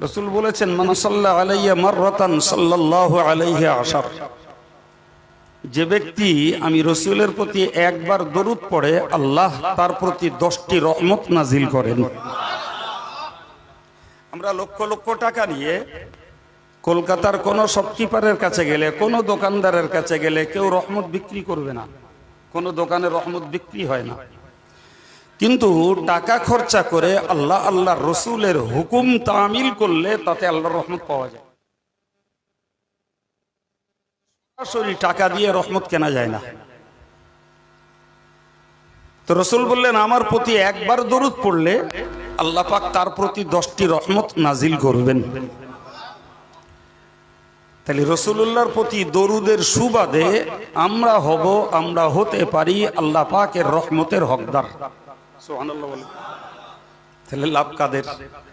রাসূল বলেছেন, মান সাল্লা আলাইয়া মাররাতান সাল্লাল্লাহু আলাইহি আশার। যে ব্যক্তি আমি রাসূলের প্রতি একবার দরুদ পড়ে, আল্লাহ তার প্রতি 10টি রহমত নাজিল করেন। আমরা লক্ষ লক্ষ টাকা নিয়ে কলকাতার কোন শপকিপারের কাছে গেলে, কোন দোকানদারের কাছে গেলে কেউ রহমত বিক্রি করবে না, কোন দোকানে রহমত বিক্রি হয় না। কিন্তু টাকা খরচা করে আল্লাহ আল্লাহর রসুলের হুকুম তামিল করলে তাতে আল্লাহর রহমত পাওয়া যায়। সরাসরি টাকা দিয়ে রহমত কেনা যায় না। তো রসুল বললেন, আমার প্রতি একবার দরুদ পড়লে আল্লাহ পাক তার প্রতি 10টি রহমত নাজিল করবেন। তাহলে রসুলুল্লাহর প্রতি দরুদের সুবাদে আমরা হতে পারি আল্লাহ পাকের রহমতের হকদার। সুবহানাল্লাহ। তাহলে লাভ কাদের?